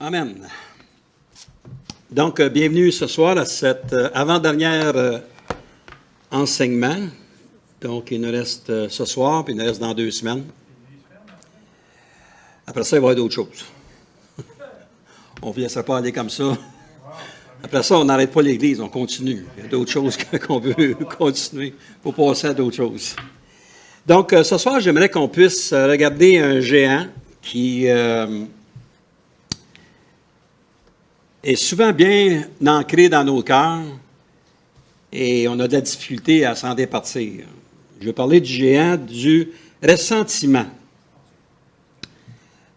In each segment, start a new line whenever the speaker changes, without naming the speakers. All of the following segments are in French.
Amen. Donc, bienvenue ce soir à cet avant-dernier enseignement. Donc, il nous reste ce soir, puis il nous reste dans 2 semaines. Après ça, il va y avoir d'autres choses. On ne laissera pas aller comme ça. Après ça, on n'arrête pas l'Église, on continue. Il y a d'autres choses qu'on veut continuer pour passer à d'autres choses. Donc, ce soir, j'aimerais qu'on puisse regarder un géant qui est souvent bien ancré dans nos cœurs et on a de la difficulté à s'en départir. Je vais parler du géant du ressentiment.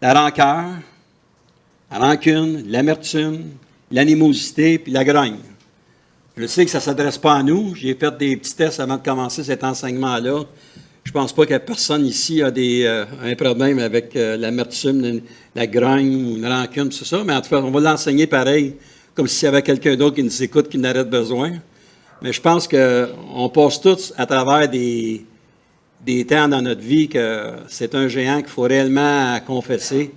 La rancœur, la rancune, l'amertume, l'animosité puis la grogne. Je sais que ça ne s'adresse pas à nous. J'ai fait des petits tests avant de commencer cet enseignement-là. Je ne pense pas que personne ici a un problème avec l'amertume, la grogne ou une rancune, tout ça. Mais en tout cas, on va l'enseigner pareil, comme s'il y avait quelqu'un d'autre qui nous écoute, qui n'aurait besoin. Mais je pense qu'on passe tous à travers des temps dans notre vie que c'est un géant qu'il faut réellement confesser.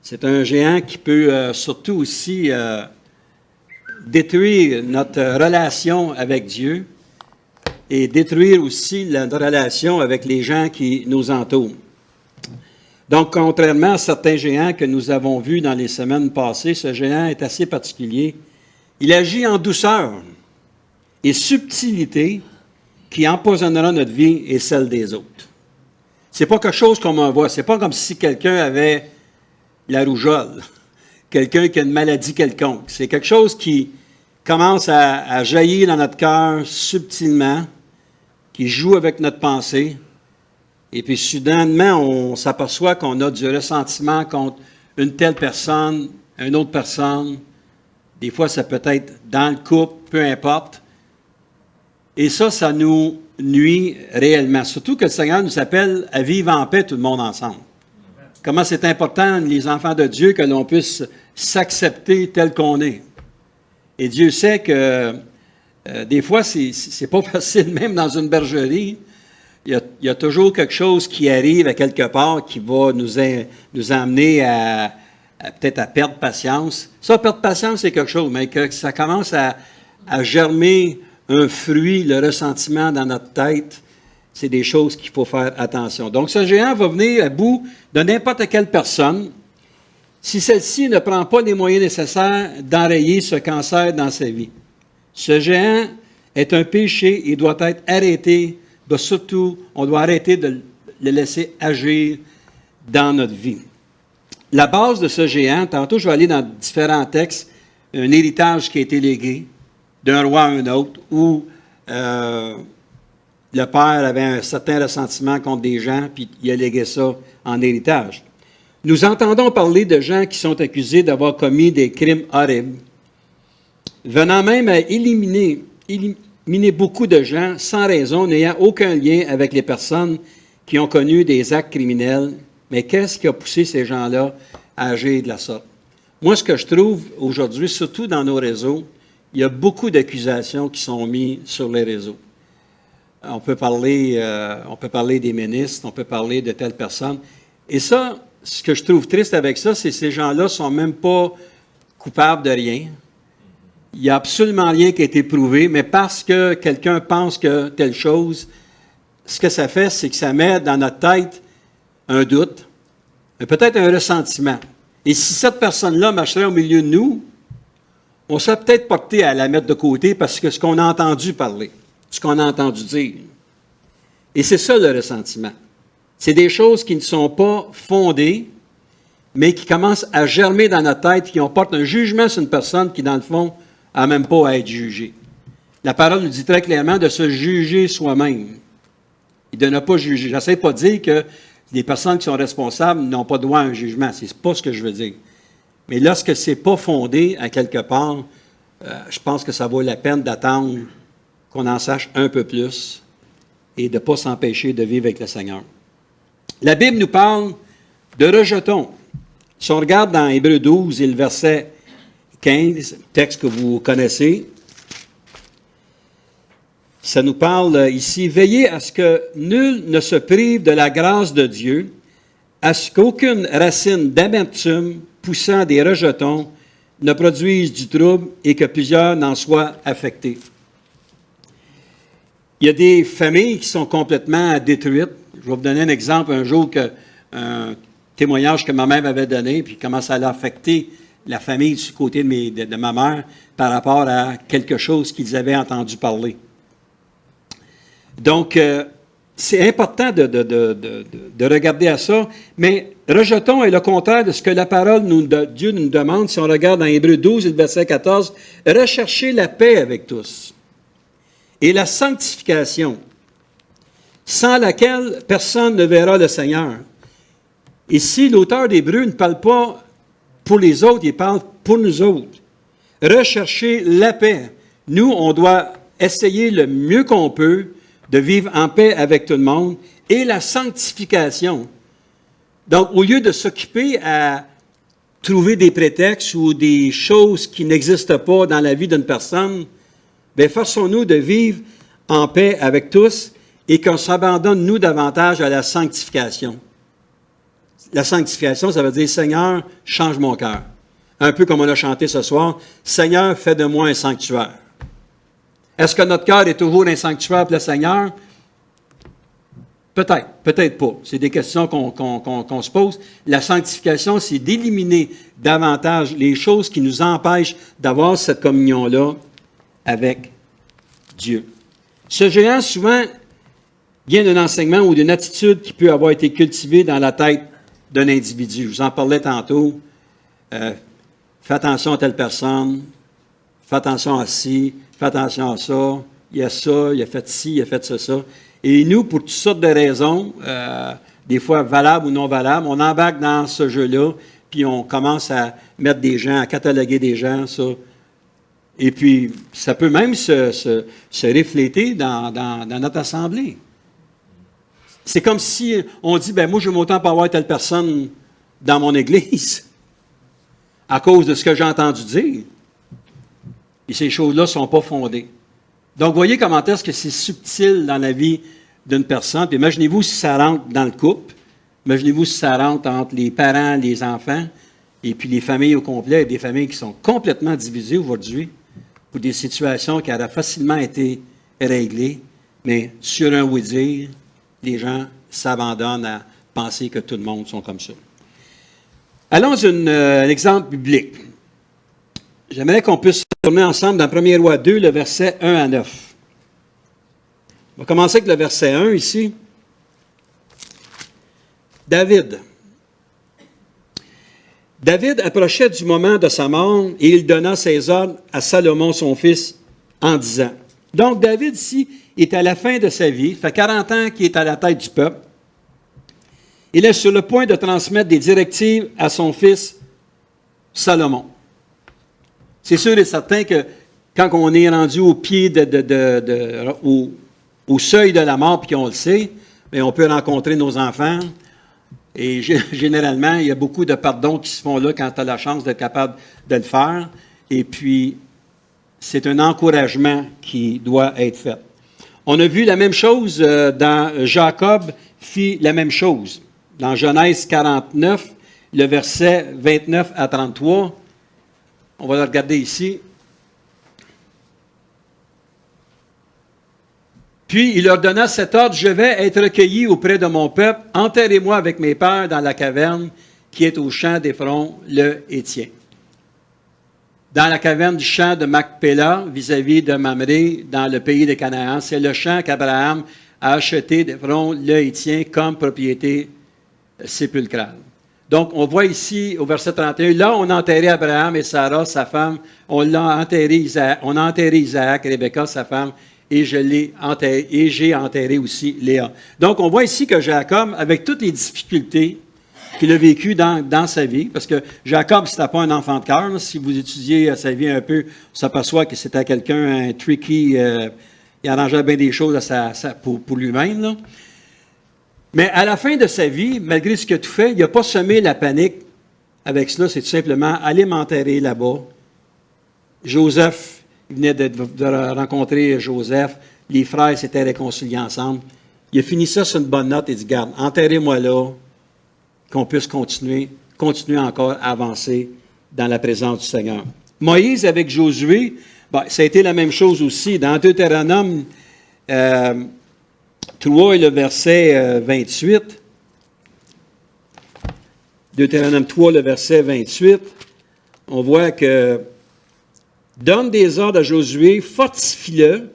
C'est un géant qui peut surtout aussi détruire notre relation avec Dieu et détruire aussi notre relation avec les gens qui nous entourent. Donc, contrairement à certains géants que nous avons vus dans les semaines passées, ce géant est assez particulier. Il agit en douceur et subtilité qui empoisonnera notre vie et celle des autres. C'est pas quelque chose qu'on voit. C'est pas comme si quelqu'un avait la rougeole, quelqu'un qui a une maladie quelconque. C'est quelque chose qui commence à jaillir dans notre cœur subtilement, qui joue avec notre pensée, et puis soudainement, on s'aperçoit qu'on a du ressentiment contre une telle personne, une autre personne. Des fois, ça peut être dans le couple, peu importe. Et ça nous nuit réellement. Surtout que le Seigneur nous appelle à vivre en paix tout le monde ensemble. Comment c'est important, les enfants de Dieu, que l'on puisse s'accepter tel qu'on est. Et Dieu sait que des fois, c'est pas facile, même dans une bergerie. Il y a toujours quelque chose qui arrive à quelque part qui va nous amener à peut-être à perdre patience. Ça, perdre patience, c'est quelque chose, mais que ça commence à germer un fruit, le ressentiment dans notre tête, c'est des choses qu'il faut faire attention. Donc, ce géant va venir à bout de n'importe quelle personne si celle-ci ne prend pas les moyens nécessaires d'enrayer ce cancer dans sa vie. Ce géant est un péché et doit être arrêté. Surtout, on doit arrêter de le laisser agir dans notre vie. La base de ce géant, tantôt je vais aller dans différents textes, un héritage qui a été légué d'un roi à un autre, où le père avait un certain ressentiment contre des gens, puis il a légué ça en héritage. Nous entendons parler de gens qui sont accusés d'avoir commis des crimes horribles, venant même à éliminer beaucoup de gens sans raison, n'ayant aucun lien avec les personnes qui ont connu des actes criminels. Mais qu'est-ce qui a poussé ces gens-là à agir de la sorte? Moi, ce que je trouve aujourd'hui, surtout dans nos réseaux, il y a beaucoup d'accusations qui sont mises sur les réseaux. On peut parler des ministres, on peut parler de telles personnes. Et ça, ce que je trouve triste avec ça, c'est que ces gens-là ne sont même pas coupables de rien. Il n'y a absolument rien qui a été prouvé, mais parce que quelqu'un pense que telle chose, ce que ça fait, c'est que ça met dans notre tête un doute, peut-être un ressentiment. Et si cette personne-là marcherait au milieu de nous, on serait peut-être porté à la mettre de côté parce que ce qu'on a entendu parler, ce qu'on a entendu dire. Et c'est ça le ressentiment. C'est des choses qui ne sont pas fondées, mais qui commencent à germer dans notre tête, qui portent un jugement sur une personne qui, dans le fond, n'a même pas à être jugée. La parole nous dit très clairement de se juger soi-même et de ne pas juger. Je n'essaie pas de dire que les personnes qui sont responsables n'ont pas droit à un jugement. Ce n'est pas ce que je veux dire. Mais lorsque ce n'est pas fondé à quelque part, je pense que ça vaut la peine d'attendre qu'on en sache un peu plus et de ne pas s'empêcher de vivre avec le Seigneur. La Bible nous parle de rejetons. Si on regarde dans Hébreux 12 et le verset 15, texte que vous connaissez, ça nous parle ici, « Veillez à ce que nul ne se prive de la grâce de Dieu, à ce qu'aucune racine d'amertume poussant des rejetons ne produise du trouble et que plusieurs n'en soient affectés. Il y a des familles qui sont complètement détruites. Je vais vous donner un exemple. Un jour, un témoignage que ma mère m'avait donné, puis comment ça a affecté la famille du côté de ma mère par rapport à quelque chose qu'ils avaient entendu parler. Donc, c'est important de regarder à ça, mais rejetons est le contraire de ce que la parole de Dieu nous demande. Si on regarde dans Hébreux 12 et le verset 14, « Recherchez la paix avec tous et la sanctification, sans laquelle personne ne verra le Seigneur. » Ici, l'auteur d'Hébreux ne parle pas pour les autres, il parle pour nous autres. Rechercher la paix. Nous, on doit essayer le mieux qu'on peut de vivre en paix avec tout le monde, et la sanctification. Donc, au lieu de s'occuper à trouver des prétextes ou des choses qui n'existent pas dans la vie d'une personne, bien, forçons-nous de vivre en paix avec tous et qu'on s'abandonne, nous, davantage à la sanctification. La sanctification, ça veut dire, Seigneur, change mon cœur. Un peu comme on a chanté ce soir, Seigneur, fais de moi un sanctuaire. Est-ce que notre cœur est toujours un sanctuaire pour le Seigneur? Peut-être, peut-être pas. C'est des questions qu'on se pose. La sanctification, c'est d'éliminer davantage les choses qui nous empêchent d'avoir cette communion-là avec Dieu. Ce géant, souvent, vient d'un enseignement ou d'une attitude qui peut avoir été cultivée dans la tête d'un individu. Je vous en parlais tantôt. Fais attention à telle personne. Fais attention à ci. Fais attention à ça. Il y a ça. Il a fait ci. Il a fait ça. Et nous, pour toutes sortes de raisons, des fois valables ou non valables, on embarque dans ce jeu-là, puis on commence à mettre des gens, à cataloguer des gens, ça. Et puis, ça peut même se refléter dans notre assemblée. C'est comme si on dit, ben moi, je veux autant pas avoir telle personne dans mon église à cause de ce que j'ai entendu dire. Et ces choses-là ne sont pas fondées. Donc, voyez comment est-ce que c'est subtil dans la vie d'une personne. Puis imaginez-vous si ça rentre dans le couple. Imaginez-vous si ça rentre entre les parents, les enfants, et puis les familles au complet. Il y a des familles qui sont complètement divisées aujourd'hui pour des situations qui auraient facilement été réglées. Mais sur un oui-dire, les gens s'abandonnent à penser que tout le monde sont comme ça. Allons à un exemple biblique. J'aimerais qu'on puisse tourner ensemble dans 1 Roi 2, le verset 1 à 9. On va commencer avec le verset 1 ici. David approchait du moment de sa mort et il donna ses ordres à Salomon, son fils, en disant. Donc, David, ici, est à la fin de sa vie, fait 40 ans qu'il est à la tête du peuple. Il est sur le point de transmettre des directives à son fils, Salomon. C'est sûr et certain que quand on est rendu au pied au seuil de la mort, puis qu'on le sait, bien, on peut rencontrer nos enfants. Et généralement, il y a beaucoup de pardons qui se font là quand tu as la chance d'être capable de le faire. Et puis, c'est un encouragement qui doit être fait. On a vu la même chose dans Jacob fit la même chose. Dans Genèse 49, le verset 29 à 33, on va le regarder ici. Puis il leur donna cet ordre, « Je vais être recueilli auprès de mon peuple, enterrez-moi avec mes pères dans la caverne qui est au champ d'Éphron, le Hétien. » Dans la caverne du champ de Macpéla, vis-à-vis de Mamré, dans le pays de Canaan, c'est le champ qu'Abraham a acheté d'Éphron, le Hétien, comme propriété sépulcrale. Donc, on voit ici, au verset 31, là, on a enterré Abraham et Sarah, sa femme, on a enterré Isaac, Rebecca, sa femme, et j'ai enterré aussi Léa. Donc, on voit ici que Jacob, avec toutes les difficultés qu'il a vécues dans sa vie, parce que Jacob, ce n'était pas un enfant de cœur. Si vous étudiez sa vie un peu, on s'aperçoit que c'était quelqu'un tricky, il arrangeait bien des choses pour lui-même, là. Mais à la fin de sa vie, malgré ce qu'il a tout fait, il n'a pas semé la panique avec cela. C'est tout simplement aller m'enterrer là-bas. Joseph, il venait de rencontrer Joseph. Les frères s'étaient réconciliés ensemble. Il a fini ça sur une bonne note. Il dit, garde, enterrez-moi là. qu'on puisse continuer encore à avancer dans la présence du Seigneur. Moïse avec Josué, ça a été la même chose aussi. Dans Deutéronome 3 et le verset 28, Deutéronome 3, le verset 28, on voit que « Donne des ordres à Josué, fortifie-le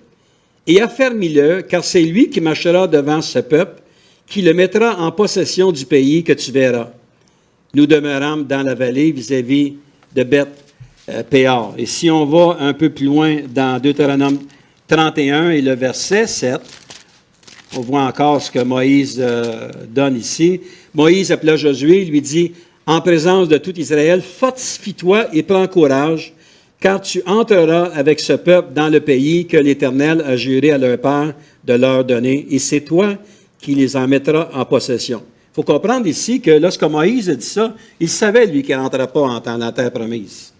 et affermis-le, car c'est lui qui marchera devant ce peuple, qui le mettra en possession du pays que tu verras. Nous demeurâmes dans la vallée vis-à-vis de Beth-Péor. » Et si on va un peu plus loin dans Deutéronome 31 et le verset 7, on voit encore ce que Moïse donne ici. Moïse appela Josué, il lui dit, « En présence de tout Israël, fortifie-toi et prends courage, car tu entreras avec ce peuple dans le pays que l'Éternel a juré à leur père de leur donner, et c'est toi qui les en mettras en possession. » Il faut comprendre ici que lorsque Moïse a dit ça, il savait, lui, qu'il n'entrait pas dans la terre promise.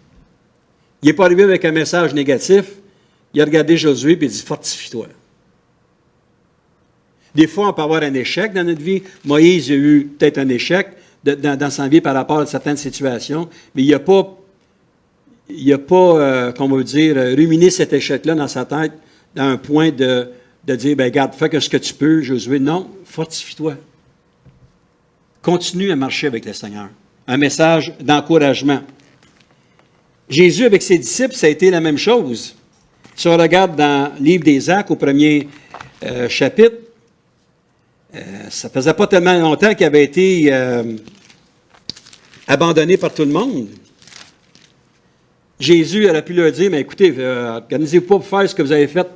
Il n'est pas arrivé avec un message négatif. Il a regardé Josué et il dit, « Fortifie-toi. » Des fois, on peut avoir un échec dans notre vie. Moïse a eu peut-être un échec dans sa vie par rapport à certaines situations, mais il n'a pas, comment on va dire, ruminé cet échec-là dans sa tête, dans un point de dire, ben regarde, fais que ce que tu peux, Josué. Non, fortifie-toi. Continue à marcher avec le Seigneur. Un message d'encouragement. Jésus, avec ses disciples, ça a été la même chose. Si on regarde dans le livre des Actes, au premier chapitre, ça faisait pas tellement longtemps qu'il avait été abandonné par tout le monde. Jésus aurait pu leur dire, mais écoutez, organisez-vous pas pour faire ce que vous avez fait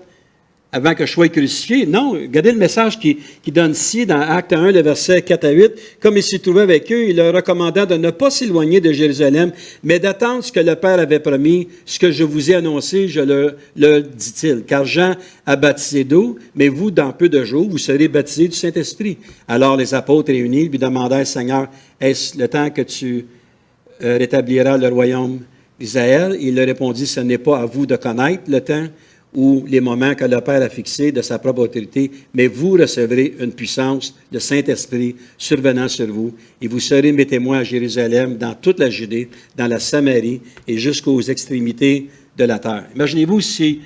avant que je sois crucifié. Non, regardez le message qui donne ici, dans Acte 1, le verset 4 à 8. Comme il s'y trouvait avec eux, il leur recommanda de ne pas s'éloigner de Jérusalem, mais d'attendre ce que le Père avait promis, ce que je vous ai annoncé, le dit-il. Car Jean a baptisé d'eau, mais vous, dans peu de jours, vous serez baptisés du Saint-Esprit. Alors les apôtres réunis lui demandèrent, Seigneur, est-ce le temps que tu rétabliras le royaume d'Israël? Il leur répondit, ce n'est pas à vous de connaître le temps ou les moments que le Père a fixés de sa propre autorité, mais vous recevrez une puissance de Saint-Esprit survenant sur vous, et vous serez mes témoins à Jérusalem, dans toute la Judée, dans la Samarie et jusqu'aux extrémités de la terre. Imaginez-vous si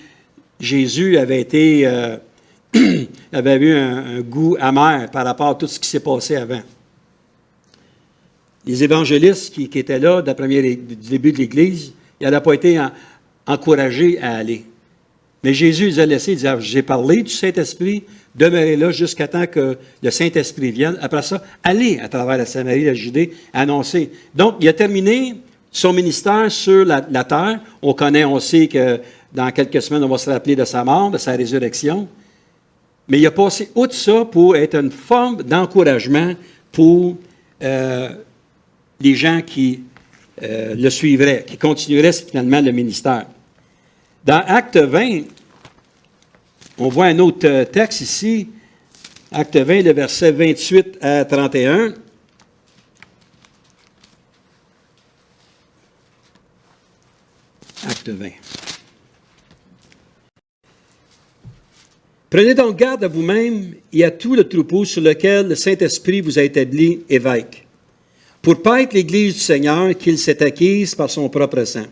Jésus avait avait eu un goût amer par rapport à tout ce qui s'est passé avant. Les évangélistes qui étaient là du début de l'Église, ils n'avaient pas été encouragés à aller. Mais Jésus les a laissés, il dit, j'ai parlé du Saint-Esprit, demeurez là jusqu'à temps que le Saint-Esprit vienne. Après ça, allez à travers la Samarie, la Judée, annoncer. Donc, il a terminé son ministère sur la terre. On sait que dans quelques semaines, on va se rappeler de sa mort, de sa résurrection. Mais il a passé outre ça pour être une forme d'encouragement pour les gens qui le suivraient, qui continueraient finalement le ministère. Dans Acte 20, on voit un autre texte ici, Acte 20, le verset 28 à 31. Acte 20. Prenez donc garde à vous-même et à tout le troupeau sur lequel le Saint-Esprit vous a établi évêque, pour paître l'Église du Seigneur qu'il s'est acquise par son propre sang.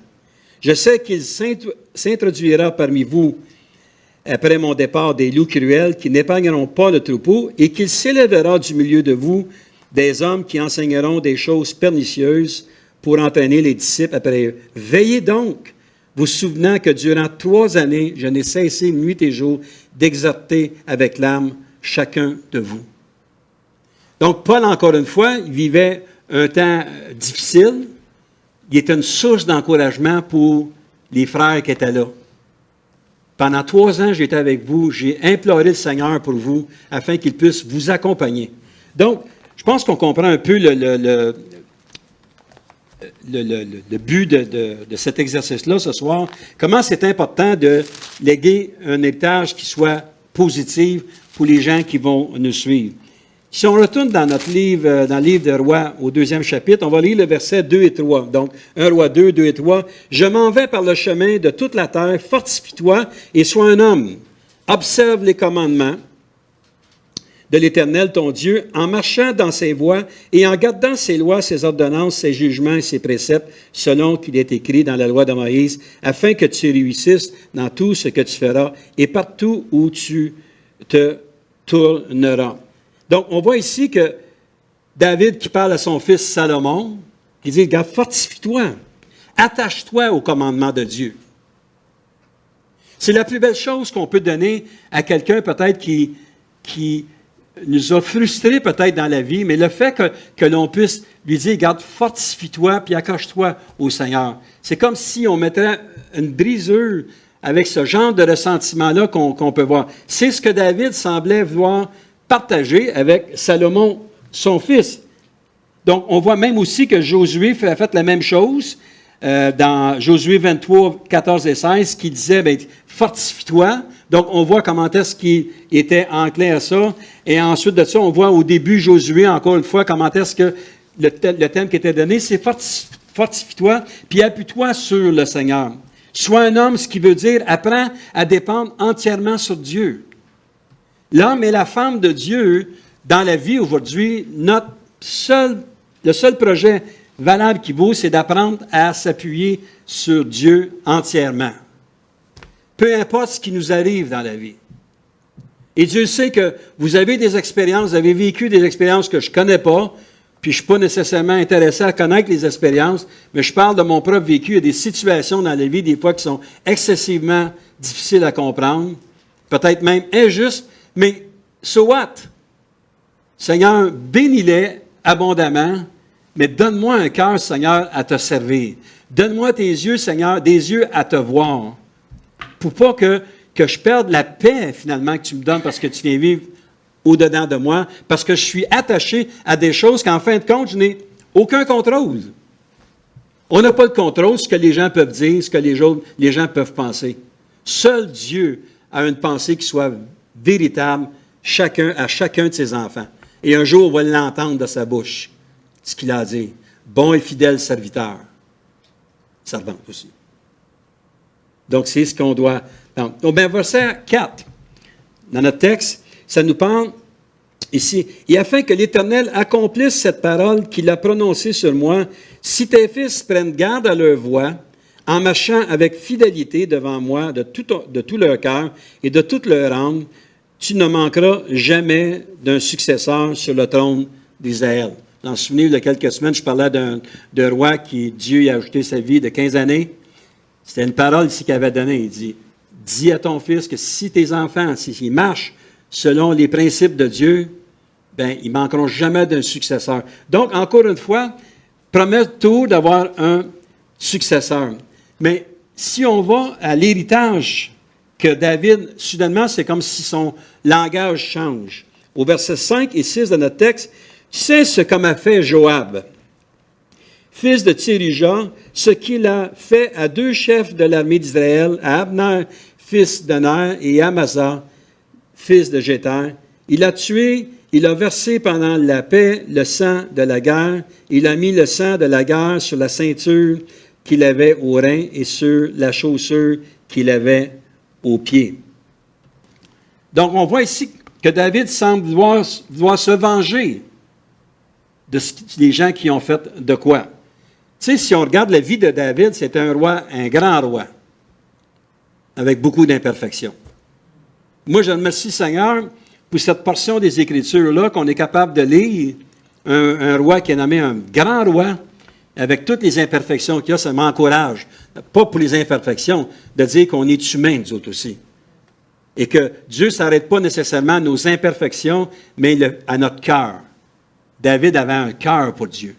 Je sais qu'il s'introduira parmi vous, après mon départ, des loups cruels qui n'épargneront pas le troupeau, et qu'il s'élèvera du milieu de vous des hommes qui enseigneront des choses pernicieuses pour entraîner les disciples après eux. Veillez donc, vous souvenant que durant 3 années, je n'ai cessé nuit et jour d'exhorter avec l'âme chacun de vous. Donc, Paul, encore une fois, il vivait un temps difficile. Il était une source d'encouragement pour les frères qui étaient là. Pendant 3 ans, j'étais avec vous, j'ai imploré le Seigneur pour vous, afin qu'il puisse vous accompagner. Donc, je pense qu'on comprend un peu le but de cet exercice-là ce soir. Comment c'est important de léguer un héritage qui soit positif pour les gens qui vont nous suivre. Si on retourne dans notre livre, dans le livre de Rois, au 2e chapitre, on va lire le verset 2 et 3. Donc, 1 Roi 2, 2 et 3. « Je m'en vais par le chemin de toute la terre, fortifie-toi et sois un homme. Observe les commandements de l'Éternel, ton Dieu, en marchant dans ses voies et en gardant ses lois, ses ordonnances, ses jugements et ses préceptes, selon qu'il est écrit dans la loi de Moïse, afin que tu réussisses dans tout ce que tu feras et partout où tu te tourneras. Donc, on voit ici que David qui parle à son fils Salomon, qui dit, regarde, fortifie-toi, attache-toi au commandement de Dieu. C'est la plus belle chose qu'on peut donner à quelqu'un peut-être qui nous a frustrés peut-être dans la vie, mais le fait que l'on puisse lui dire, regarde, fortifie-toi puis accroche-toi au Seigneur. C'est comme si on mettait une brisure avec ce genre de ressentiment-là qu'on peut voir. C'est ce que David semblait vouloir partager avec Salomon, son fils. Donc, on voit même aussi que Josué a fait la même chose dans Josué 23, 14 et 16, qui disait, bien, fortifie-toi. Donc, on voit comment est-ce qu'il était enclin à ça. Et ensuite de ça, on voit au début Josué, encore une fois, comment est-ce que le thème qui était donné, c'est fortifie-toi, puis appuie-toi sur le Seigneur. Sois un homme, ce qui veut dire, apprends à dépendre entièrement sur Dieu. L'homme et la femme de Dieu, dans la vie aujourd'hui, le seul projet valable qui vaut, c'est d'apprendre à s'appuyer sur Dieu entièrement. Peu importe ce qui nous arrive dans la vie. Et Dieu sait que vous avez des expériences, vous avez vécu des expériences que je ne connais pas, puis je ne suis pas nécessairement intéressé à connaître les expériences, mais je parle de mon propre vécu. Il y a des situations dans la vie, des fois, qui sont excessivement difficiles à comprendre, peut-être même injustes, mais so what? Seigneur, bénis-les abondamment, mais donne-moi un cœur, Seigneur, à te servir. Donne-moi tes yeux, Seigneur, des yeux à te voir, pour pas que je perde la paix, finalement, que tu me donnes parce que tu viens vivre au-dedans de moi, parce que je suis attaché à des choses qu'en fin de compte, je n'ai aucun contrôle. On n'a pas le contrôle sur ce que les gens peuvent dire, ce que les gens peuvent penser. Seul Dieu a une pensée qui soit véritable à chacun de ses enfants. Et un jour, on va l'entendre de sa bouche, ce qu'il a à dire. Bon et fidèle serviteur. Servante aussi. Donc, c'est ce qu'on doit... Donc, verset 4, dans notre texte, ça nous parle ici. « Et afin que l'Éternel accomplisse cette parole qu'il a prononcée sur moi, si tes fils prennent garde à leur voie, en marchant avec fidélité devant moi de tout leur cœur et de toute leur âme, tu ne manqueras jamais d'un successeur sur le trône d'Israël. » Dans le souvenir de quelques semaines, je parlais d'un roi qui, Dieu a ajouté sa vie de 15 années. C'était une parole ici qu'il avait donnée. Il dit, « Dis à ton fils que si tes enfants, s'ils marchent selon les principes de Dieu, ben, ils ne manqueront jamais d'un successeur. » Donc, encore une fois, promet tout d'avoir un successeur. Mais si on va à l'héritage que David, soudainement, c'est comme si son langage change. Au verset 5 et 6 de notre texte, « Tu sais ce que m'a fait Joab, fils de Tsérijah, ce qu'il a fait à 2 chefs de l'armée d'Israël, à Abner, fils de Ner, et à Amasa, fils de Jéter. Il a tué, il a versé pendant la paix le sang de la guerre. Il a mis le sang de la guerre sur la ceinture qu'il avait au rein et sur la chaussure qu'il avait aux pieds. » Donc, on voit ici que David semble vouloir se venger des gens qui ont fait de quoi. Tu sais, si on regarde la vie de David, c'est un roi, un grand roi, avec beaucoup d'imperfections. Moi, je remercie Seigneur pour cette portion des Écritures-là qu'on est capable de lire. Un roi qui est nommé un grand roi, avec toutes les imperfections qu'il y a, ça m'encourage, pas pour les imperfections, de dire qu'on est humain, nous autres aussi. Et que Dieu ne s'arrête pas nécessairement à nos imperfections, mais à notre cœur. David avait un cœur pour Dieu.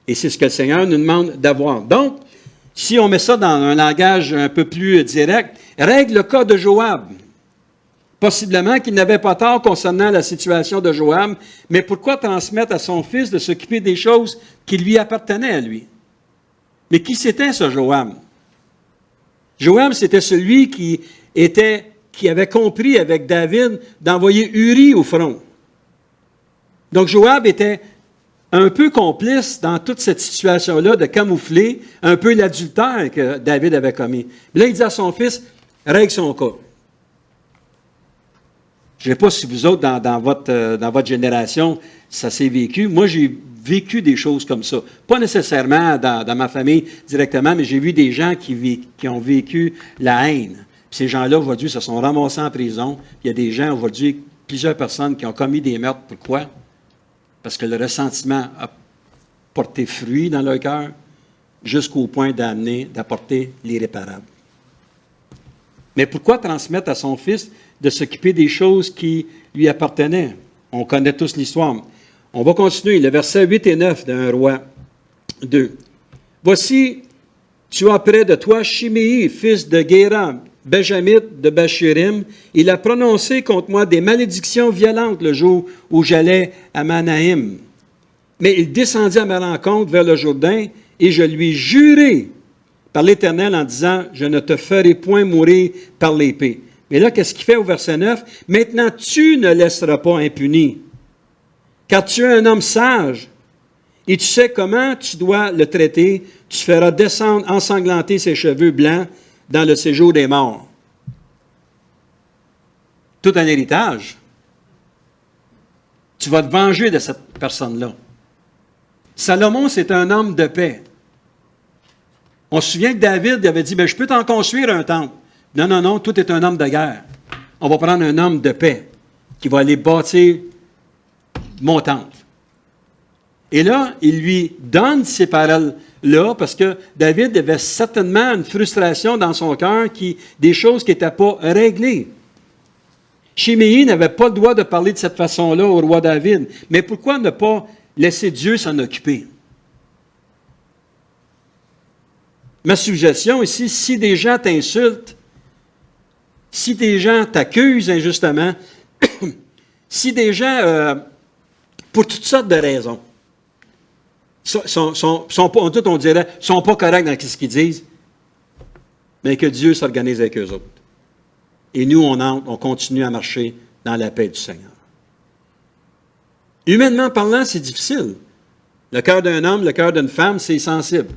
Et c'est ce que le Seigneur nous demande d'avoir. Donc, si on met ça dans un langage un peu plus direct, règle le cas de Joab. Possiblement qu'il n'avait pas tort concernant la situation de Joab, mais pourquoi transmettre à son fils de s'occuper des choses qui lui appartenaient à lui? Mais qui c'était ce Joab? Joab, c'était celui qui avait compris avec David d'envoyer Uri au front. Donc Joab était un peu complice dans toute cette situation-là de camoufler un peu l'adultère que David avait commis. Là, il dit à son fils, règle son cas. Je ne sais pas si vous autres, dans votre génération, ça s'est vécu. Moi, j'ai vécu des choses comme ça. Pas nécessairement dans ma famille directement, mais j'ai vu des gens qui ont vécu la haine. Puis ces gens-là, aujourd'hui, se sont ramassés en prison. Il y a des gens, aujourd'hui, plusieurs personnes qui ont commis des meurtres. Pourquoi? Parce que le ressentiment a porté fruit dans leur cœur jusqu'au point d'apporter l'irréparable. Mais pourquoi transmettre à son fils de s'occuper des choses qui lui appartenaient? On connaît tous l'histoire. On va continuer. Le verset 8 et 9 d'un roi 2. Voici, tu as près de toi Shimei, fils de Guéra, Benjamite de Bachurim. Il a prononcé contre moi des malédictions violentes le jour où j'allais à Manaïm. Mais il descendit à ma rencontre vers le Jourdain et je lui jurai par l'Éternel en disant, je ne te ferai point mourir par l'épée. Mais là, qu'est-ce qu'il fait au verset 9? Maintenant, tu ne laisseras pas impuni, car tu es un homme sage, et tu sais comment tu dois le traiter. Tu feras descendre, ensanglanter ses cheveux blancs dans le séjour des morts. Tout un héritage. Tu vas te venger de cette personne-là. Salomon, c'est un homme de paix. On se souvient que David avait dit, je peux t'en construire un temple. Non, non, non, tout est un homme de guerre. On va prendre un homme de paix qui va aller bâtir mon temple. Et là, il lui donne ces paroles-là parce que David avait certainement une frustration dans son cœur, des choses qui n'étaient pas réglées. Shimei n'avait pas le droit de parler de cette façon-là au roi David. Mais pourquoi ne pas laisser Dieu s'en occuper? Ma suggestion ici, si des gens t'insultent, si des gens t'accusent injustement, si des gens, pour toutes sortes de raisons, sont pas, on dirait, sont pas corrects dans ce qu'ils disent, mais que Dieu s'organise avec eux autres. Et nous, on continue à marcher dans la paix du Seigneur. Humainement parlant, c'est difficile. Le cœur d'un homme, le cœur d'une femme, c'est sensible.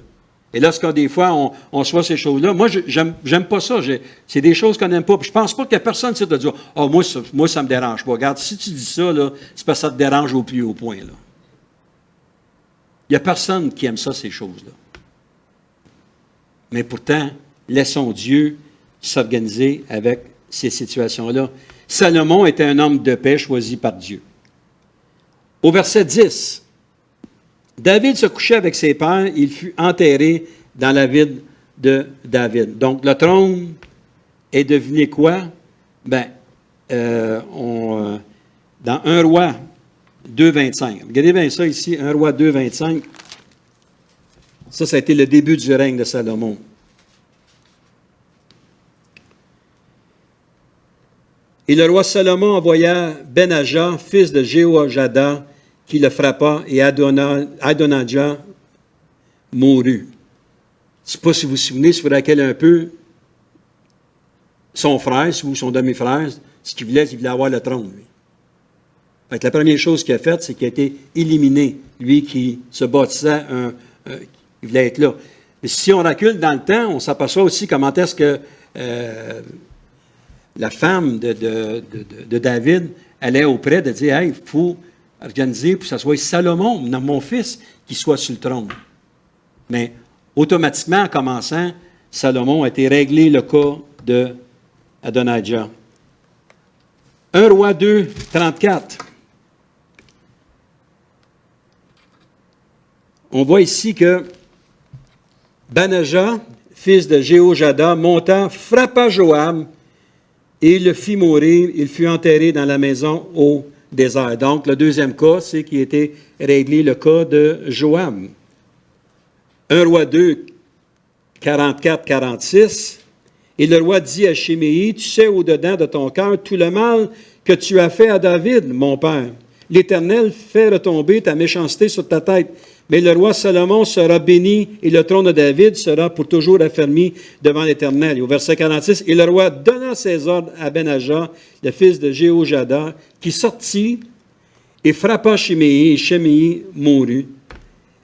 Et lorsque des fois, on se voit ces choses-là, moi, j'aime pas ça. C'est des choses qu'on n'aime pas. Puis je pense pas qu'il y a personne qui va dire « Ah, moi, ça me dérange pas. » Regarde, si tu dis ça, là, c'est parce que ça te dérange au plus haut point. Là. Il n'y a personne qui aime ça, ces choses-là. Mais pourtant, laissons Dieu s'organiser avec ces situations-là. Salomon était un homme de paix choisi par Dieu. Au verset 10, David se couchait avec ses pères, il fut enterré dans la ville de David. Donc, le trône est devenu quoi? Dans 1 Roi 2,25. Regardez bien ça ici, 1 Roi 2,25. Ça a été le début du règne de Salomon. Et le roi Salomon envoya Benadja, fils de Jéhoiada, qui le frappa, et Adonijah mourut. Je ne sais pas si vous vous souvenez, si vous rappelez un peu, son frère, ou son demi-frère, ce qu'il voulait avoir le trône, lui. Fait que la première chose qu'il a faite, c'est qu'il a été éliminé, lui qui se bâtissait, il voulait être là. Mais si on recule dans le temps, on s'aperçoit aussi comment est-ce que la femme de David allait auprès de dire « Hey, il faut organiser pour que ce soit Salomon, mon fils, qui soit sur le trône. » Mais automatiquement, en commençant, Salomon a été réglé le cas de Adonijah. 1 Roi 2, 34. On voit ici que Benadja, fils de Jéhoiada, monta, frappa Joab et il le fit mourir. Il fut enterré dans la maison au désert. Donc, le deuxième cas, c'est qu'il a été réglé le cas de Joab. 1 Roi 2, 44-46. Et le roi dit à Shimei, « Tu sais au-dedans de ton cœur tout le mal que tu as fait à David, mon père. L'Éternel fait retomber ta méchanceté sur ta tête. Mais le roi Salomon sera béni et le trône de David sera pour toujours affermi devant l'Éternel. » Et au verset 46, « Et le roi donna ses ordres à Benadja, le fils de Jéhoiada, qui sortit et frappa Shimei, et Shimei mourut.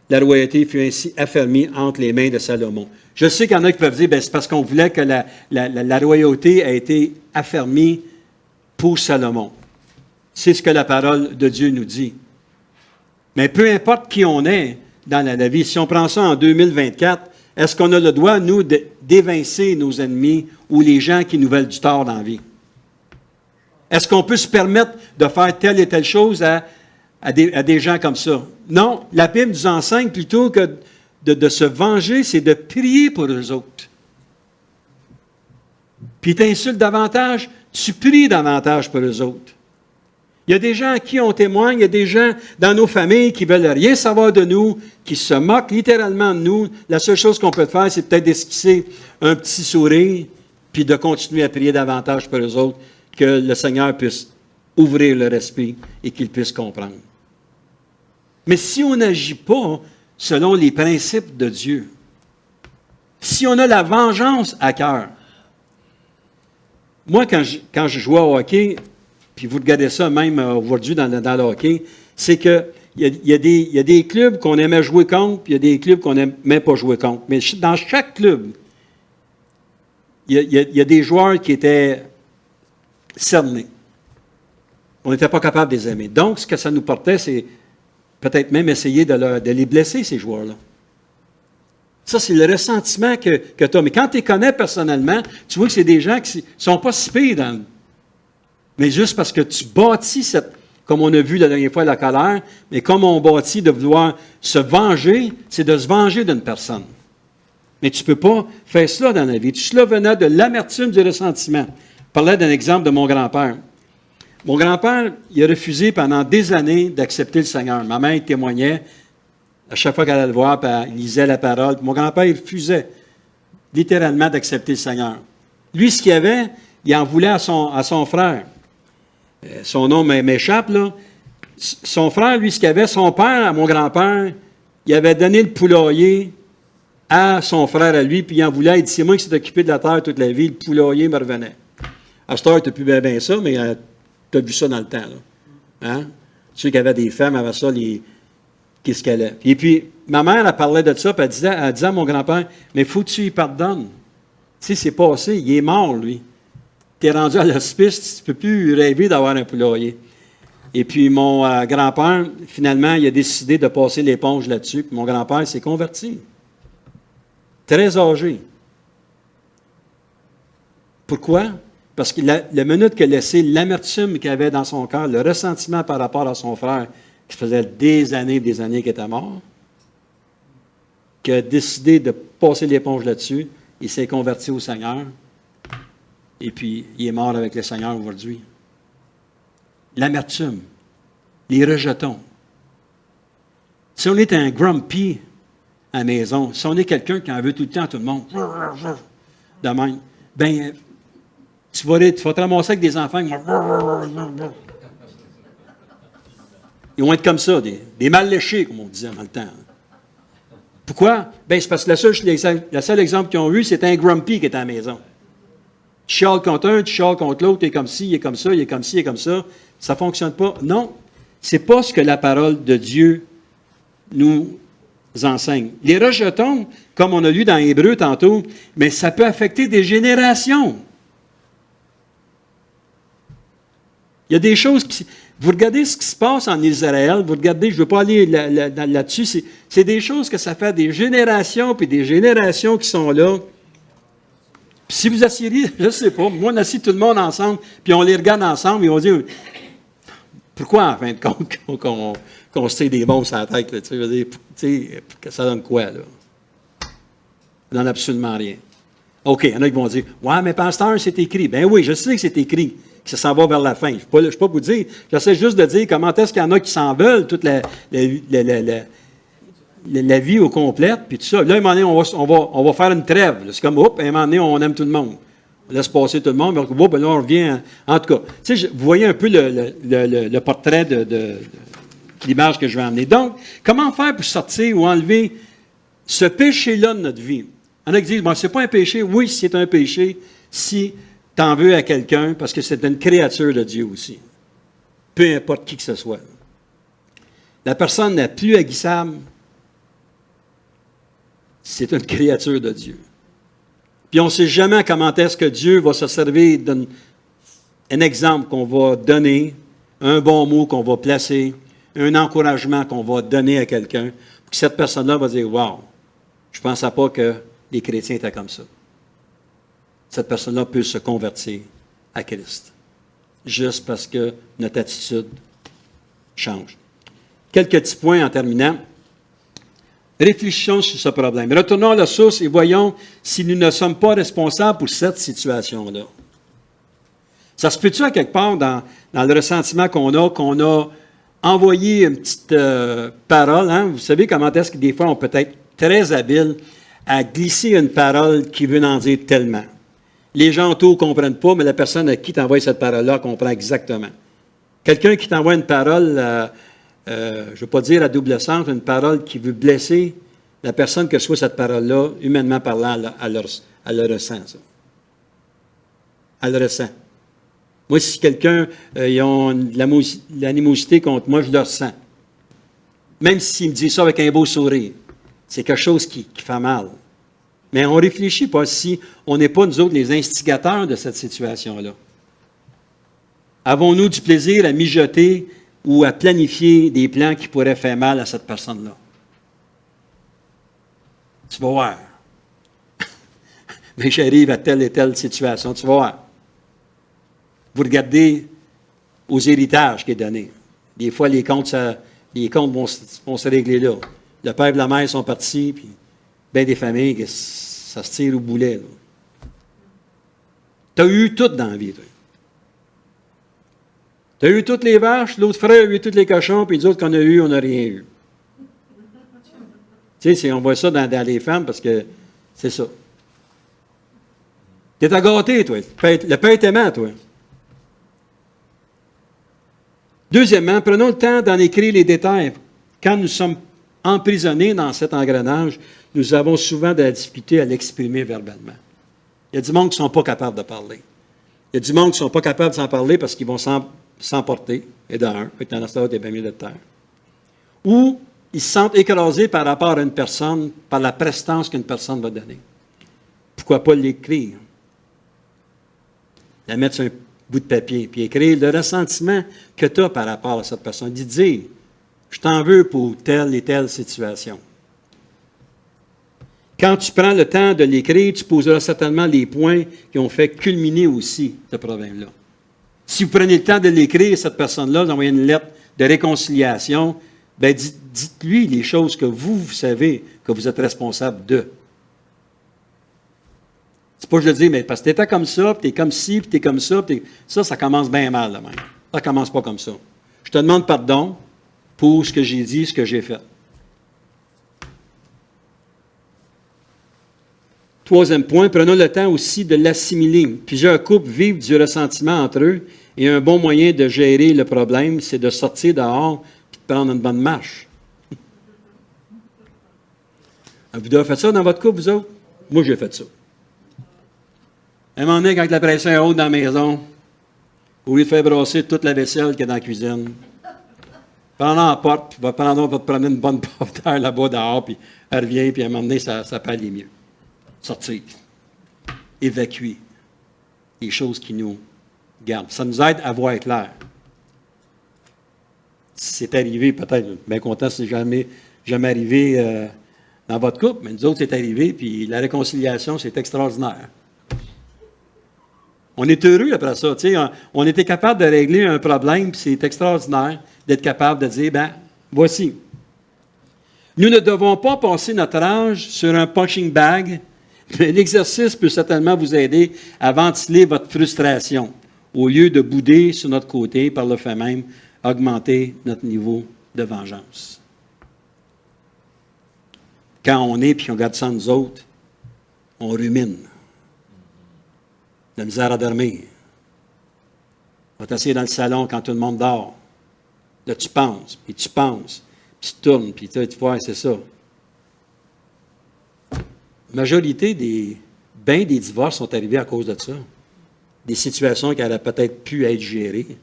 La royauté fut ainsi affermie entre les mains de Salomon. » Je sais qu'il y en a qui peuvent dire, c'est parce qu'on voulait que la royauté ait été affermie pour Salomon. C'est ce que la parole de Dieu nous dit. Mais peu importe qui on est dans la vie, si on prend ça en 2024, est-ce qu'on a le droit, nous, d'évincer nos ennemis ou les gens qui nous veulent du tort dans la vie? Est-ce qu'on peut se permettre de faire telle et telle chose à des gens comme ça? Non, la Bible nous enseigne plutôt que de se venger, c'est de prier pour eux autres. Puis t'insultes davantage, tu pries davantage pour eux autres. Il y a des gens à qui on témoigne, il y a des gens dans nos familles qui ne veulent rien savoir de nous, qui se moquent littéralement de nous. La seule chose qu'on peut faire, c'est peut-être d'esquisser un petit sourire, puis de continuer à prier davantage pour eux autres, que le Seigneur puisse ouvrir leur esprit et qu'ils puissent comprendre. Mais si on n'agit pas selon les principes de Dieu, si on a la vengeance à cœur, moi, quand je jouais au hockey, puis vous regardez ça même aujourd'hui dans le hockey, c'est qu'il y a des clubs qu'on aimait jouer contre, puis il y a des clubs qu'on n'aimait pas jouer contre. Mais dans chaque club, il y a des joueurs qui étaient cernés. On n'était pas capable de les aimer. Donc, ce que ça nous portait, c'est peut-être même essayer de les blesser, ces joueurs-là. Ça, c'est le ressentiment que tu as. Mais quand tu les connais personnellement, tu vois que c'est des gens qui ne sont pas si pires dans mais juste parce que tu bâtis comme on a vu la dernière fois, la colère, mais comme on bâtit de vouloir se venger, c'est de se venger d'une personne. Mais tu ne peux pas faire cela dans la vie. Tout cela venait de l'amertume du ressentiment. Je parlais d'un exemple de mon grand-père. Mon grand-père, il a refusé pendant des années d'accepter le Seigneur. Ma mère témoignait, à chaque fois qu'elle allait le voir, puis elle lisait la parole. Mon grand-père, il refusait littéralement d'accepter le Seigneur. Lui, ce qu'il avait, il en voulait à son frère. Son nom m'échappe, là. Son frère, lui, ce qu'il avait, son père, à mon grand-père, il avait donné le poulailler à son frère à lui, puis il en voulait. Il dit, c'est moi qui s'est occupé de la terre toute la vie, le poulailler me revenait. À cette heure, tu n'as plus bien ça, mais tu as vu ça dans le temps, là. Hein? Ceux qui avaient des femmes avaient ça, qu'est-ce qu'elle est. Et puis, ma mère, elle parlait de ça, puis elle disait à mon grand-père, mais il faut que tu lui pardonnes. Tu sais, c'est passé, il est mort, lui. Tu es rendu à l'hospice, tu ne peux plus rêver d'avoir un poulailler. Et puis, mon grand-père, finalement, il a décidé de passer l'éponge là-dessus. Puis mon grand-père s'est converti. Très âgé. Pourquoi? Parce que la minute qu'il a laissé l'amertume qu'il avait dans son cœur, le ressentiment par rapport à son frère, qui faisait des années qu'il était mort, qui a décidé de passer l'éponge là-dessus, il s'est converti au Seigneur. Et puis, il est mort avec le Seigneur aujourd'hui. L'amertume, les rejetons. Si on est un grumpy à la maison, si on est quelqu'un qui en veut tout le temps à tout le monde, de même, bien, tu vas te ramasser avec des enfants qui ils vont être comme ça, des mal léchés, comme on disait dans le temps. Pourquoi? Bien, c'est parce que le seul exemple qu'ils ont eu, c'est un grumpy qui est à la maison. Tu chiales contre un, tu chiales contre l'autre, il est comme ci, il est comme ça, il est comme ci, il est comme ça. Ça ne fonctionne pas. Non, ce n'est pas ce que la parole de Dieu nous enseigne. Les rejetons, comme on a lu dans Hébreu tantôt, mais ça peut affecter des générations. Il y a des choses qui... Vous regardez ce qui se passe en Israël, vous regardez, je ne veux pas aller là-dessus, c'est des choses que ça fait des générations, puis des générations qui sont là. Puis si vous assiriez, je ne sais pas, moi on assis tout le monde ensemble, puis on les regarde ensemble, et on dit, pourquoi en fin de compte qu'on se tire des bombes sur la tête, là, tu sais, ça donne quoi, là? Ça donne absolument rien. OK, il y en a qui vont dire, ouais, mais pasteur, c'est écrit. Ben oui, je sais que c'est écrit, que ça s'en va vers la fin. Je ne suis pas pour dire, j'essaie juste de dire comment est-ce qu'il y en a qui s'en veulent toute la vie au complète, puis tout ça. Là, à un moment donné, on va faire une trêve. C'est comme, hop, à un moment donné, on aime tout le monde. On laisse passer tout le monde, mais ben là, on revient. En tout cas, tu sais, vous voyez un peu le portrait de l'image que je vais amener. Donc, comment faire pour sortir ou enlever ce péché-là de notre vie? Il y en a qui disent, bon, c'est pas un péché. Oui, c'est un péché si tu en veux à quelqu'un, parce que c'est une créature de Dieu aussi. Peu importe qui que ce soit. La personne la plus aguissable, c'est une créature de Dieu. Puis on ne sait jamais comment est-ce que Dieu va se servir d'un exemple qu'on va donner, un bon mot qu'on va placer, un encouragement qu'on va donner à quelqu'un, puis cette personne-là va dire « Wow, je ne pensais pas que les chrétiens étaient comme ça. » Cette personne-là peut se convertir à Christ, juste parce que notre attitude change. Quelques petits points en terminant. Réfléchissons sur ce problème. Retournons à la source et voyons si nous ne sommes pas responsables pour cette situation-là. Ça se peut-tu à quelque part dans le ressentiment qu'on a envoyé une petite parole, hein? Vous savez comment est-ce que des fois on peut être très habile à glisser une parole qui veut en dire tellement. Les gens autour ne comprennent pas, mais la personne à qui t'envoie cette parole-là comprend exactement. Quelqu'un qui t'envoie une parole, je ne veux pas dire à double sens, une parole qui veut blesser, la personne que reçoit cette parole-là, humainement parlant, elle le ressent, ça. Elle le ressent. Moi, si quelqu'un ils ont de l'animosité contre moi, je le ressens. Même s'il me dit ça avec un beau sourire, c'est quelque chose qui fait mal. Mais on ne réfléchit pas si on n'est pas, nous autres, les instigateurs de cette situation-là. Avons-nous du plaisir à mijoter ou à planifier des plans qui pourraient faire mal à cette personne-là? Tu vas voir. Mais j'arrive à telle et telle situation, tu vas voir. Vous regardez aux héritages qui est donné. Des fois, les comptes vont se régler là. Le père et la mère sont partis, puis bien des familles, ça se tire au boulet. Tu as eu tout dans la vie, toi. Tu as eu toutes les vaches, l'autre frère a eu tous les cochons, puis les autres qu'on a eu, on n'a rien eu. Tu sais, on voit ça dans les femmes parce que c'est ça. Tu es à gâter, toi. Le père est aimant, toi. Deuxièmement, prenons le temps d'en écrire les détails. Quand nous sommes emprisonnés dans cet engrenage, nous avons souvent de la difficulté à l'exprimer verbalement. Il y a du monde qui ne sont pas capables de parler. Il y a du monde qui ne sont pas capables de s'en parler parce qu'ils vont s'emporter, et d'un, dans la histoire des bien mieux de terre. Ou ils se sentent écrasés par rapport à une personne, par la prestance qu'une personne va donner. Pourquoi pas l'écrire? La mettre sur un bout de papier, puis écrire le ressentiment que tu as par rapport à cette personne. Dire, je t'en veux pour telle et telle situation. Quand tu prends le temps de l'écrire, tu poseras certainement les points qui ont fait culminer aussi ce problème-là. Si vous prenez le temps de l'écrire, cette personne-là, vous envoyez une lettre de réconciliation, bien, dites-lui les choses que vous savez que vous êtes responsable de. C'est pas je le dis, mais parce que tu étais comme ça, puis tu es comme ci, puis tu es comme ça, puis ça commence bien mal, là même. Ça commence pas comme ça. Je te demande pardon pour ce que j'ai dit, ce que j'ai fait. Troisième point, prenons le temps aussi de l'assimiler. Plusieurs couples vivent du ressentiment entre eux et un bon moyen de gérer le problème, c'est de sortir dehors et de prendre une bonne marche. Vous avez fait ça dans votre couple, vous autres? Moi, j'ai fait ça. À un moment donné, quand la pression est haute dans la maison, au lieu de faire brasser toute la vaisselle qu'il y a dans la cuisine, pendant la porte, puis pendant on va te prendre une bonne porte d'air là-bas dehors, puis elle revient, puis à un moment donné, ça peut aller mieux. Sortir. Évacuer les choses qui nous gardent. Ça nous aide à voir clair. Si c'est arrivé, peut-être, bien content si c'est jamais arrivé dans votre couple, mais nous autres, c'est arrivé, puis la réconciliation, c'est extraordinaire. On est heureux après ça. Tu sais, on était capable de régler un problème, puis c'est extraordinaire d'être capable de dire, ben, voici. Nous ne devons pas passer notre âge sur un punching bag, mais l'exercice peut certainement vous aider à ventiler votre frustration, au lieu de bouder sur notre côté, par le fait même, augmenter notre niveau de vengeance. Quand on est et qu'on regarde ça nous autres, on rumine. La misère à dormir. On va t'asseoir dans le salon quand tout le monde dort. Là, tu penses, puis tu tournes, puis tu vois, c'est ça. La majorité des divorces sont arrivés à cause de ça. Des situations qui auraient peut-être pu être gérées,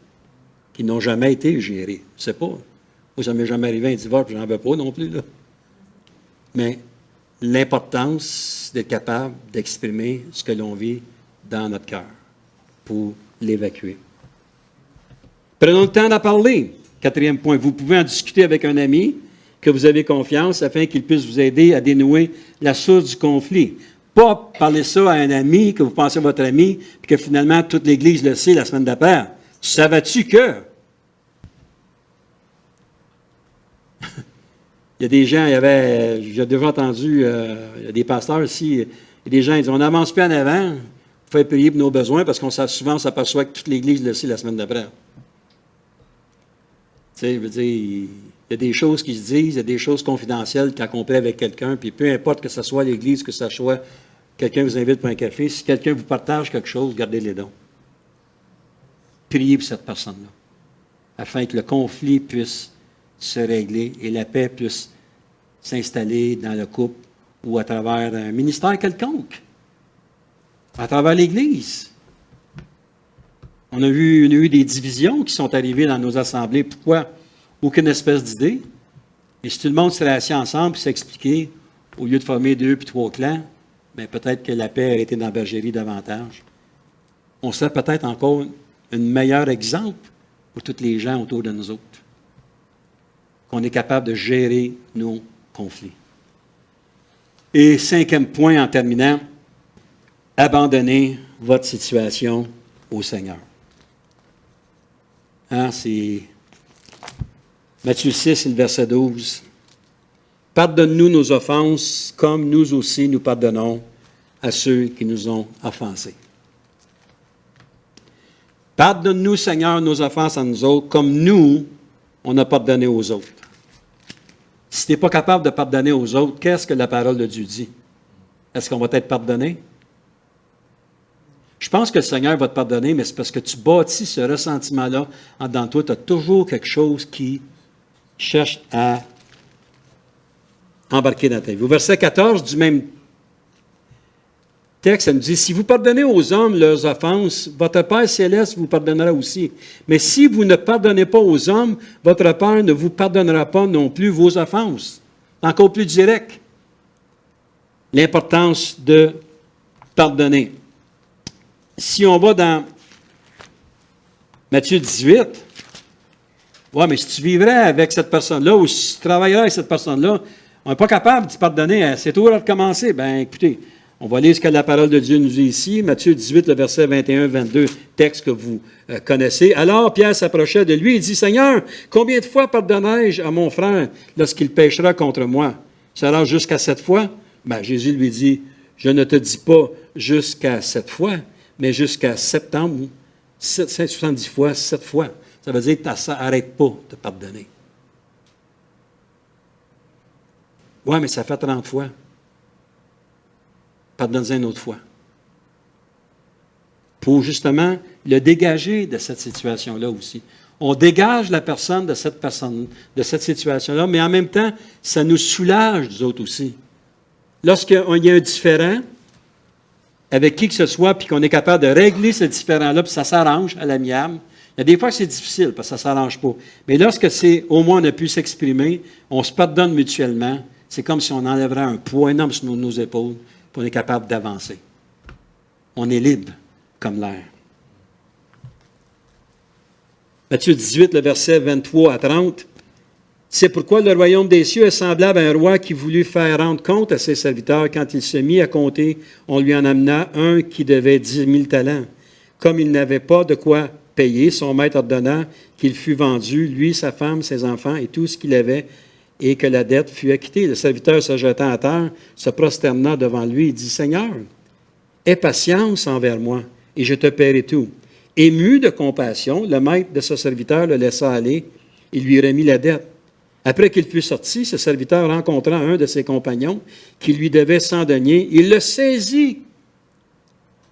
qui n'ont jamais été gérées. Je ne sais pas. Moi, ça ne m'est jamais arrivé un divorce, puis je n'en veux pas non plus, là. Mais l'importance d'être capable d'exprimer ce que l'on vit dans notre cœur pour l'évacuer. Prenons le temps d'en parler. Quatrième point, vous pouvez en discuter avec un ami que vous avez confiance afin qu'il puisse vous aider à dénouer la source du conflit. Pas parler ça à un ami que vous pensez à votre ami, puis que finalement toute l'Église le sait la semaine d'après. Savais-tu que? Il y a des gens, j'ai déjà entendu, il y a des pasteurs ici, il y a des gens qui disent, on n'avance plus en avant, il faut payer pour nos besoins, parce qu'on souvent s'aperçoit que toute l'Église le sait la semaine d'après. Tu sais, je veux dire, il y a des choses qui se disent, il y a des choses confidentielles qui accomplit avec quelqu'un, puis peu importe que ce soit l'Église, que ce soit quelqu'un vous invite pour un café, si quelqu'un vous partage quelque chose, gardez-les donc. Priez pour cette personne-là, afin que le conflit puisse se régler et la paix puisse s'installer dans le couple ou à travers un ministère quelconque, à travers l'Église. On a eu des divisions qui sont arrivées dans nos assemblées. Pourquoi? Aucune espèce d'idée. Et si tout le monde serait assis ensemble et s'expliquer, au lieu de former 2 puis 3 clans, bien peut-être que la paix aurait été dans la bergerie davantage. On serait peut-être encore un meilleur exemple pour tous les gens autour de nous autres. Qu'on est capable de gérer nos conflits. Et 5e point en terminant, abandonnez votre situation au Seigneur. C'est Matthieu 6, le verset 12. Pardonne-nous nos offenses, comme nous aussi nous pardonnons à ceux qui nous ont offensés. Pardonne-nous, Seigneur, nos offenses à nous autres, comme nous, on a pardonné aux autres. Si tu n'es pas capable de pardonner aux autres, qu'est-ce que la parole de Dieu dit? Est-ce qu'on va être pardonné? Je pense que le Seigneur va te pardonner, mais c'est parce que tu bâtis ce ressentiment-là en dedans de toi. Tu as toujours quelque chose qui cherche à embarquer dans ta vie. Au verset 14 du même texte, ça nous dit, si vous pardonnez aux hommes leurs offenses, votre Père céleste vous pardonnera aussi. Mais si vous ne pardonnez pas aux hommes, votre Père ne vous pardonnera pas non plus vos offenses. Encore plus direct. L'importance de pardonner. Si on va dans Matthieu 18, ouais, mais si tu vivrais avec cette personne-là ou si tu travaillerais avec cette personne-là, on n'est pas capable de te pardonner, c'est tout à recommencer. Bien, écoutez, on va lire ce que la parole de Dieu nous dit ici, Matthieu 18, le verset 21-22, texte que vous connaissez. Alors Pierre s'approchait de lui et dit, Seigneur, combien de fois pardonnerai-je à mon frère lorsqu'il péchera contre moi? Sera jusqu'à 7 fois? Bien, Jésus lui dit, je ne te dis pas jusqu'à 7 fois, mais jusqu'à 70 fois, 7 fois. Ça veut dire que ça n'arrête pas de pardonner. Oui, mais ça fait 30 fois. Pardonne-en une autre fois. Pour justement le dégager de cette situation-là aussi. On dégage la personne de cette situation-là, mais en même temps, ça nous soulage, nous autres aussi. Lorsqu'il y a un différend, avec qui que ce soit, puis qu'on est capable de régler ce différend-là, puis ça s'arrange à l'amiable. Il y a des fois que c'est difficile, parce que ça ne s'arrange pas. Mais lorsque au moins on a pu s'exprimer, on se pardonne mutuellement, c'est comme si on enlèverait un poids énorme sur nos épaules, puis on est capable d'avancer. On est libre comme l'air. Matthieu 18, le verset 23 à 30. C'est pourquoi le royaume des cieux est semblable à un roi qui voulut faire rendre compte à ses serviteurs. Quand il se mit à compter, on lui en amena un qui devait 10 000 talents. Comme il n'avait pas de quoi payer, son maître ordonna qu'il fût vendu, lui, sa femme, ses enfants et tout ce qu'il avait, et que la dette fût acquittée. Le serviteur se jetant à terre, se prosterna devant lui et dit, Seigneur, aie patience envers moi, et je te paierai tout. Ému de compassion, le maître de ce serviteur le laissa aller, il lui remit la dette. Après qu'il fut sorti, ce serviteur rencontra un de ses compagnons qui lui devait 100 deniers. Il le saisit,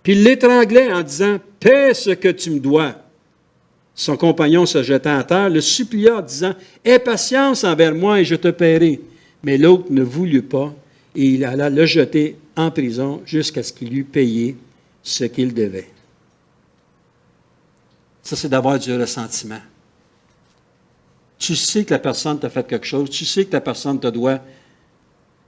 puis il l'étranglait en disant, « Paie ce que tu me dois. » Son compagnon se jeta à terre, le supplia en disant, « Aie patience envers moi et je te paierai. » Mais l'autre ne voulut pas et il alla le jeter en prison jusqu'à ce qu'il eût payé ce qu'il devait. Ça, c'est d'avoir du ressentiment. Tu sais que la personne t'a fait quelque chose, tu sais que la personne te doit.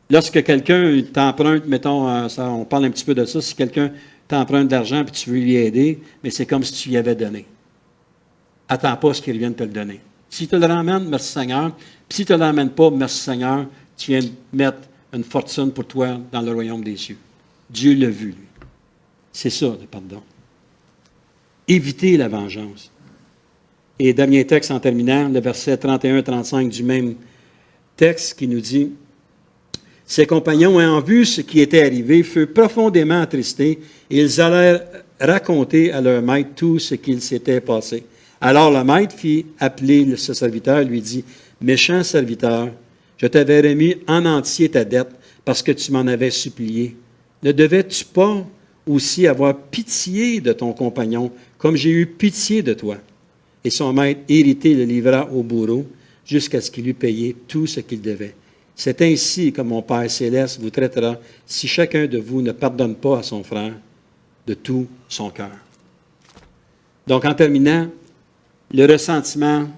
Lorsque quelqu'un t'emprunte, mettons, on parle un petit peu de ça, si quelqu'un t'emprunte de l'argent et tu veux lui aider, mais c'est comme si tu lui avais donné. attends pas ce qu'il vienne te le donner. Si tu le ramènes, merci Seigneur. Puis si tu ne le ramènes pas, merci Seigneur, tu viens de mettre une fortune pour toi dans le royaume des cieux. Dieu l'a vu, lui. C'est ça, le pardon. Évitez la vengeance. Et dernier texte en terminant, le verset 31-35 du même texte qui nous dit « Ses compagnons, ayant vu ce qui était arrivé, furent profondément attristés et ils allèrent raconter à leur maître tout ce qu'il s'était passé. Alors le maître fit appeler ce serviteur et lui dit « Méchant serviteur, je t'avais remis en entier ta dette parce que tu m'en avais supplié. Ne devais-tu pas aussi avoir pitié de ton compagnon comme j'ai eu pitié de toi? » Et son maître, irrité, le livra au bourreau jusqu'à ce qu'il eût payé tout ce qu'il devait. C'est ainsi que mon Père céleste vous traitera si chacun de vous ne pardonne pas à son frère de tout son cœur. Donc, en terminant, le ressentiment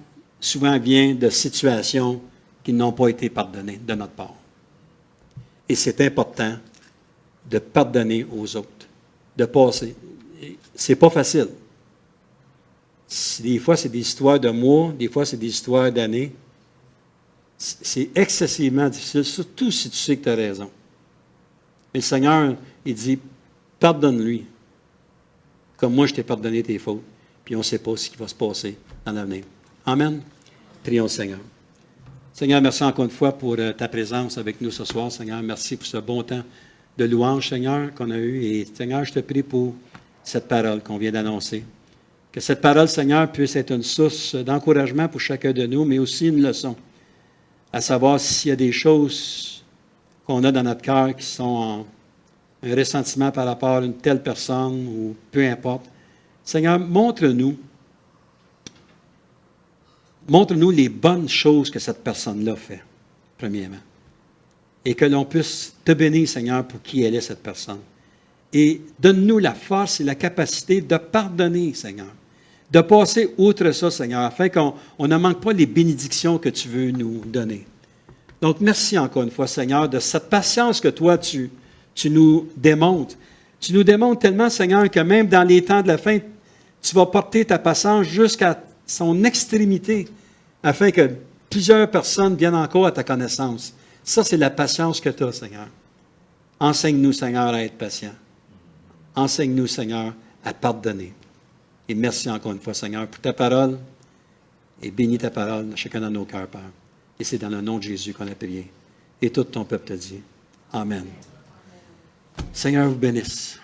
souvent vient de situations qui n'ont pas été pardonnées de notre part. Et c'est important de pardonner aux autres, de passer. C'est pas facile. Des fois, c'est des histoires de mois, des fois, c'est des histoires d'années. C'est excessivement difficile, surtout si tu sais que tu as raison. Mais le Seigneur, il dit, pardonne-lui, comme moi je t'ai pardonné tes fautes, puis on ne sait pas ce qui va se passer dans l'avenir. Amen. Prions le Seigneur. Seigneur, merci encore une fois pour ta présence avec nous ce soir. Seigneur, merci pour ce bon temps de louange, Seigneur, qu'on a eu. Et Seigneur, je te prie pour cette parole qu'on vient d'annoncer. Que cette parole, Seigneur, puisse être une source d'encouragement pour chacun de nous, mais aussi une leçon. À savoir s'il y a des choses qu'on a dans notre cœur qui sont un ressentiment par rapport à une telle personne ou peu importe. Seigneur, montre-nous les bonnes choses que cette personne-là fait, premièrement. Et que l'on puisse te bénir, Seigneur, pour qui elle est, cette personne. Et donne-nous la force et la capacité de pardonner, Seigneur. De passer outre ça, Seigneur, afin qu'on ne manque pas les bénédictions que tu veux nous donner. Donc, merci encore une fois, Seigneur, de cette patience que toi, tu nous démontres. Tu nous démontres tellement, Seigneur, que même dans les temps de la fin, tu vas porter ta patience jusqu'à son extrémité, afin que plusieurs personnes viennent encore à ta connaissance. Ça, c'est la patience que tu as, Seigneur. Enseigne-nous, Seigneur, à être patient. Enseigne-nous, Seigneur, à pardonner. Et merci encore une fois, Seigneur, pour ta parole. Et bénis ta parole dans chacun de nos cœurs, Père. Et c'est dans le nom de Jésus qu'on a prié. Et tout ton peuple te dit. Amen. Seigneur vous bénisse.